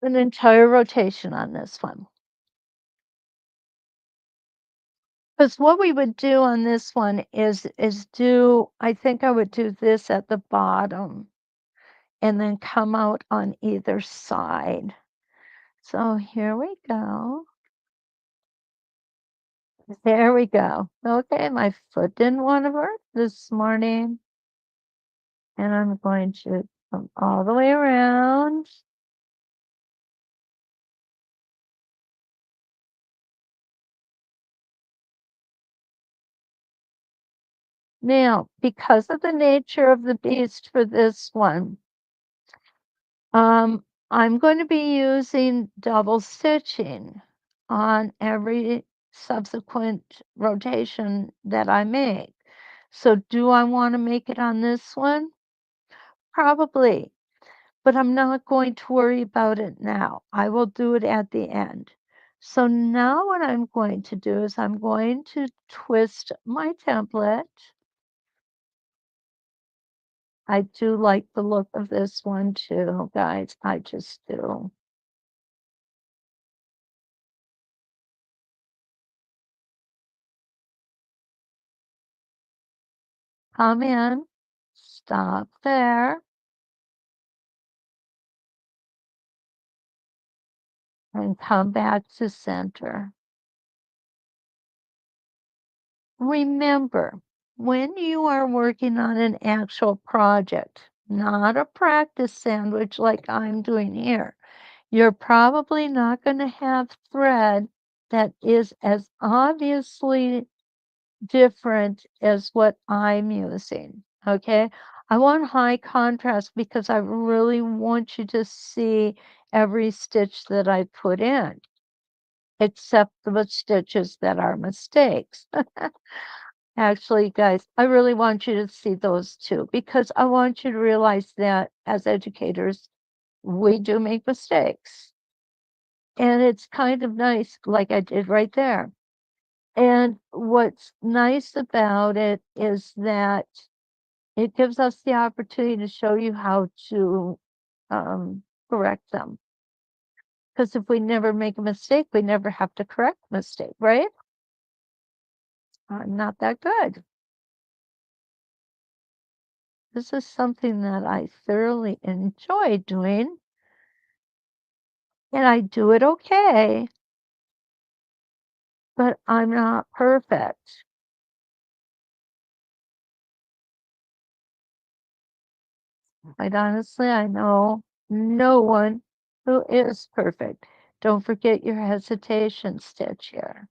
an entire rotation on this one. Because what we would do on this one is do, I think I would do this at the bottom and then come out on either side. So here we go. There we go. Okay, my foot didn't want to work this morning. And I'm going to come all the way around. Now, because of the nature of the beast for this one, I'm going to be using double stitching on every subsequent rotation that I make. So do I want to make it on this one? Probably, but I'm not going to worry about it now. I will do it at the end. So now what I'm going to do is I'm going to twist my template. I do like the look of this one too, guys. I just do. Come in, stop there. and come back to center. Remember, when you are working on an actual project, not a practice sandwich like I'm doing here, you're probably not going to have thread that is as obviously different as what I'm using. Okay. I want high contrast because I really want you to see every stitch that I put in, except the stitches that are mistakes. Actually, guys, I really want you to see those too, because I want you to realize that as educators, we do make mistakes. And it's kind of nice, like I did right there. And what's nice about it is that it gives us the opportunity to show you how to correct them. Because if we never make a mistake, we never have to correct a mistake, right? I'm not that good. This is something that I thoroughly enjoy doing, and I do it okay, but I'm not perfect. Quite honestly, I know no one who is perfect. Don't forget your hesitation stitch here.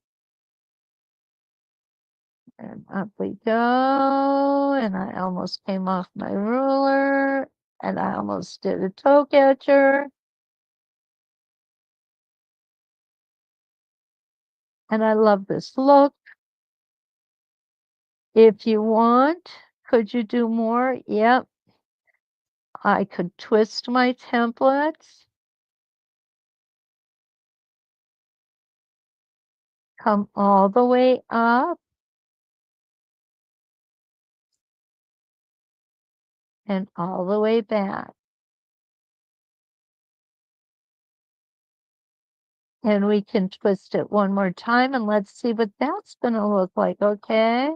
And up we go, and I almost came off my ruler, and I almost did a toe catcher. And I love this look. If you want, could you do more? Yep. I could twist my templates, come all the way up, and all the way back. And we can twist it one more time, and let's see what that's going to look like, okay?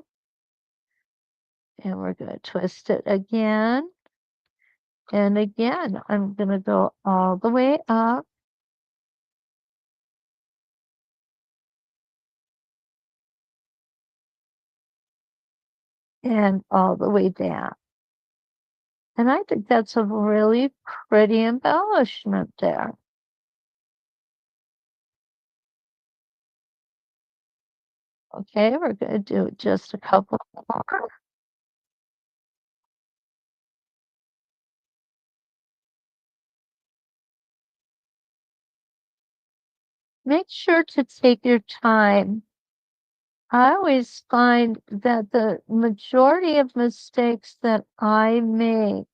And we're going to twist it again. And again, I'm going to go all the way up. And all the way down. And I think that's a really pretty embellishment there. Okay, we're going to do just a couple more. Make sure to take your time. I always find that the majority of mistakes that I make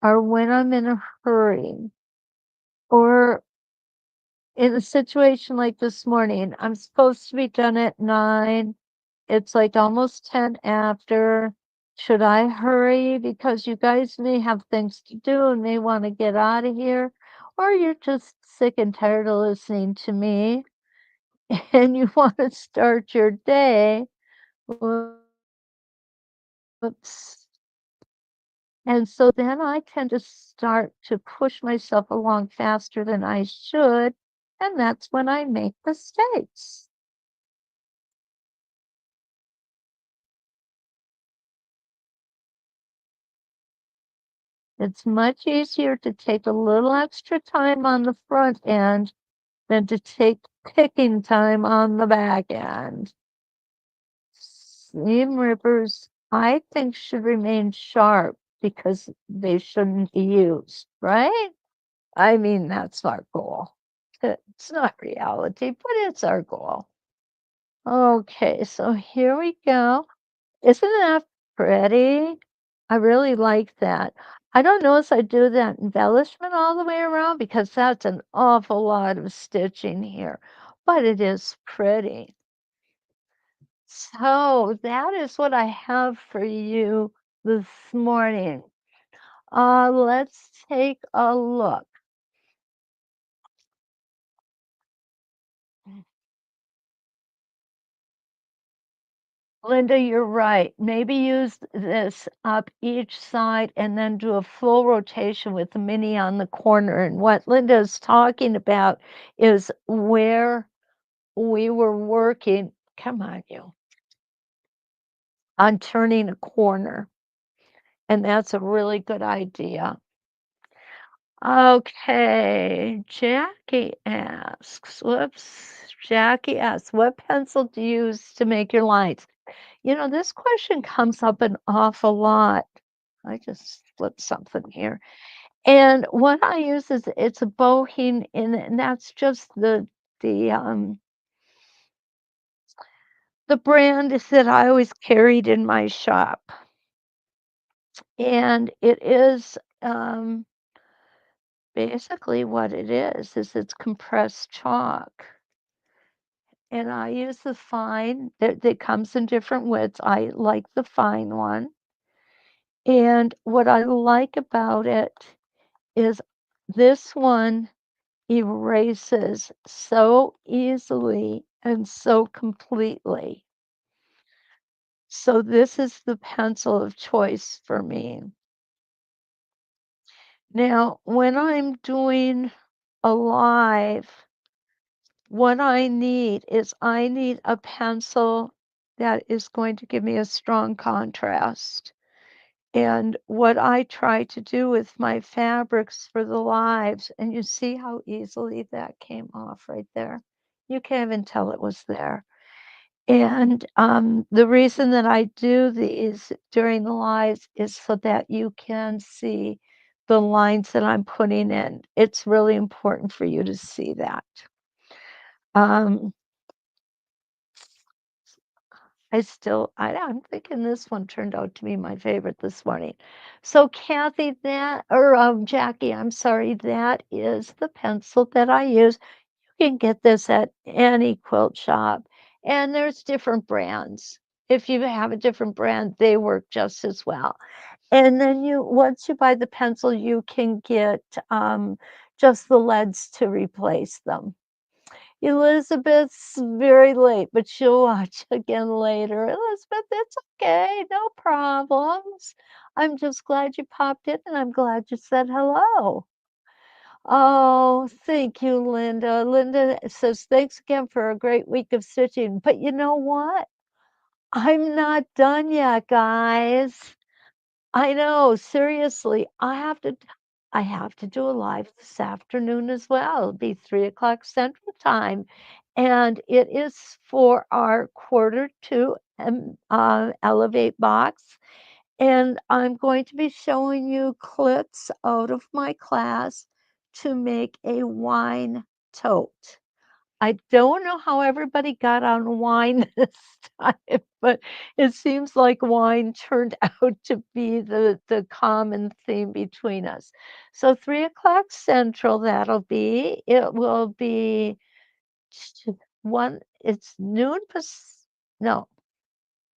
are when I'm in a hurry or in a situation like this morning. I'm supposed to be done at 9. It's like almost 10 after. Should I hurry? Because you guys may have things to do and may want to get out of here, or you're just sick and tired of listening to me and you want to start your day. Whoops. And so then I tend to start to push myself along faster than I should. And that's when I make mistakes. It's much easier to take a little extra time on the front end than to take picking time on the back end. Seam rippers, I think, should remain sharp because they shouldn't be used, right? I mean, that's our goal. It's not reality, but it's our goal. Okay, so here we go. Isn't that pretty? I really like that. I don't know if I do that embellishment all the way around because that's an awful lot of stitching here, but it is pretty. So that is what I have for you this morning. Let's take a look. Linda, you're right. Maybe use this up each side and then do a full rotation with the mini on the corner. And what Linda is talking about is where we were working, come on, you, on turning a corner. And that's a really good idea. Okay, Jackie asks, whoops, Jackie asks, what pencil do you use to make your lines? You know, this question comes up an awful lot. I just flipped something here. And what I use is it's a Bohin, and that's just the the brand is that I always carried in my shop. And it is basically what it is it's compressed chalk. And I use the fine that comes in different widths. I like the fine one. And what I like about it is this one erases so easily and so completely. So this is the pencil of choice for me. Now, when I'm doing a live, what I need a pencil that is going to give me a strong contrast. And what I try to do with my fabrics for the lives, and you see how easily that came off right there. You can't even tell it was there. And the reason that I do these during the lives is so that you can see the lines that I'm putting in. It's really important for you to see that. Um, I'm thinking this one turned out to be my favorite this morning. So Kathy, Jackie, I'm sorry, that is the pencil that I use. You can get this at any quilt shop, and there's different brands. If you have a different brand, they work just as well. And then once you buy the pencil, you can get just the leads to replace them. Elizabeth's very late, but she'll watch again later. Elizabeth, it's okay, no problems. I'm just glad you popped in and I'm glad you said hello. Oh, thank you, Linda. Linda says, thanks again for a great week of stitching. But you know what? I'm not done yet, guys. I know, seriously, I have to do a live this afternoon as well. It'll be 3 o'clock Central Time, and it is for our Q2 Elevate box. And I'm going to be showing you clips out of my class to make a wine tote. I don't know how everybody got on wine this time, but it seems like wine turned out to be the common theme between us. So 3 o'clock Central, that'll be. It will be it's noon, no,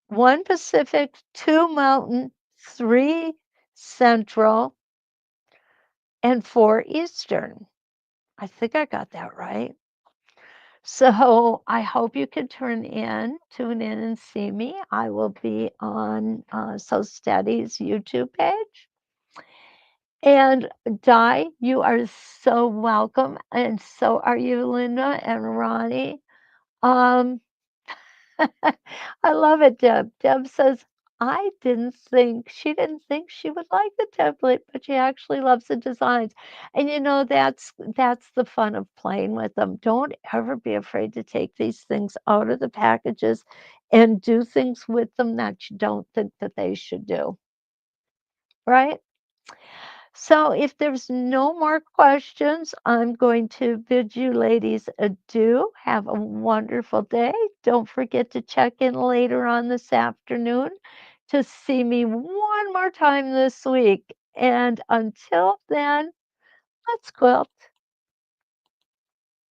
1 Pacific, 2 Mountain, 3 Central, and 4 Eastern. I think I got that right. So I hope you can tune in and see me. I will be on So Steady's YouTube page. And Di, you are so welcome. And so are you, Linda and Ronnie. Um, I love it, Deb. Deb says, she didn't think she would like the template, but she actually loves the designs. And you know, that's the fun of playing with them. Don't ever be afraid to take these things out of the packages and do things with them that you don't think that they should do. Right? So if there's no more questions, I'm going to bid you ladies adieu. Have a wonderful day. Don't forget to check in later on this afternoon to see me one more time this week. And until then, let's quilt.